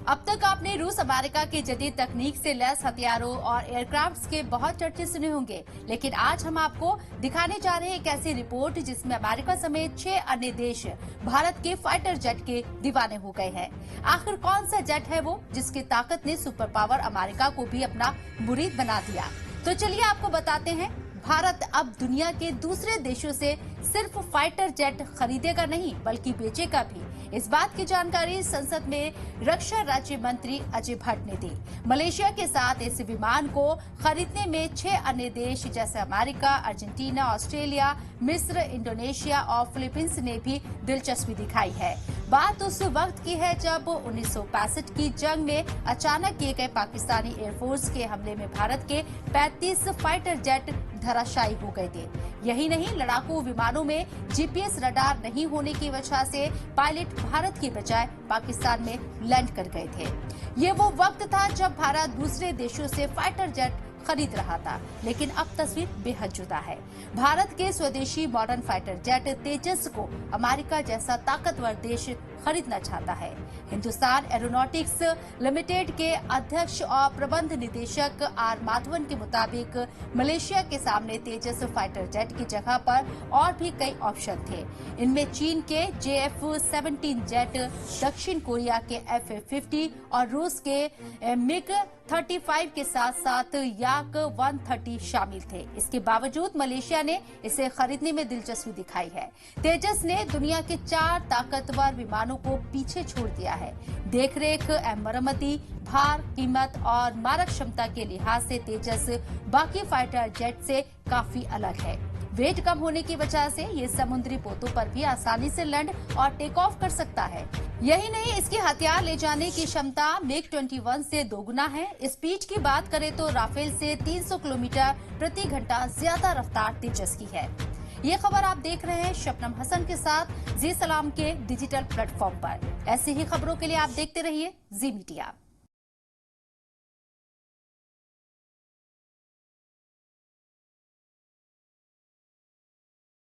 अब तक आपने रूस अमेरिका की जदीद तकनीक से लैस हथियारों और एयरक्राफ्ट्स के बहुत चर्चे सुने होंगे, लेकिन आज हम आपको दिखाने जा रहे हैं एक ऐसी रिपोर्ट जिसमें अमेरिका समेत 6 अन्य देश भारत के फाइटर जेट के दीवाने हो गए हैं। आखिर कौन सा जेट है वो जिसकी ताकत ने सुपर पावर अमेरिका को भी अपना मुरीद बना दिया? तो चलिए आपको बताते हैं। भारत अब दुनिया के दूसरे देशों से सिर्फ फाइटर जेट खरीदेगा नहीं बल्कि बेचेगा भी। इस बात की जानकारी संसद में रक्षा राज्य मंत्री अजय भट्ट ने दी। मलेशिया के साथ इस विमान को खरीदने में 6 अन्य देश जैसे अमेरिका, अर्जेंटीना, ऑस्ट्रेलिया, मिस्र, इंडोनेशिया और फिलीपींस ने भी दिलचस्पी दिखाई है। बात उस वक्त की है जब 1965 की जंग में अचानक किए गए पाकिस्तानी एयरफोर्स के हमले में भारत के 35 फाइटर जेट धराशायी हो गए थे। यही नहीं, लड़ाकू विमानों में जीपीएस रडार नहीं होने की वजह से पायलट भारत की बजाय पाकिस्तान में लैंड कर गए थे। ये वो वक्त था जब भारत दूसरे देशों से फाइटर जेट खरीद रहा था, लेकिन अब तस्वीर बेहद जुदा है। भारत के स्वदेशी मॉडर्न फाइटर जेट तेजस को अमेरिका जैसा ताकतवर देश खरीदना चाहता है। हिंदुस्तान एरोनॉटिक्स लिमिटेड के अध्यक्ष और प्रबंध निदेशक आर माधवन के मुताबिक मलेशिया के सामने तेजस फाइटर जेट की जगह पर और भी कई ऑप्शन थे। इनमें चीन के JF-17 जेट, दक्षिण कोरिया के F-50 और रूस के MiG-35 के साथ साथ Yak-130 शामिल थे। इसके बावजूद मलेशिया ने इसे खरीदने में दिलचस्पी दिखाई है। तेजस ने दुनिया के 4 ताकतवर विमानों को पीछे छोड़ दिया है। देखरेख, मरम्मती, भार, कीमत और मारक क्षमता के लिहाज से तेजस बाकी फाइटर जेट से काफी अलग है। वेट कम होने की वजह से ये समुद्री पोतों पर भी आसानी से लैंड और टेक ऑफ कर सकता है। यही नहीं, इसकी हथियार ले जाने की क्षमता MiG-21 से दोगुना है। स्पीड की बात करें तो राफेल से 300 किलोमीटर प्रति घंटा ज्यादा रफ्तार तेजस की है। ये खबर आप देख रहे हैं शबनम हसन के साथ जी सलाम के डिजिटल प्लेटफॉर्म पर। ऐसी ही खबरों के लिए आप देखते रहिए जी मीडिया।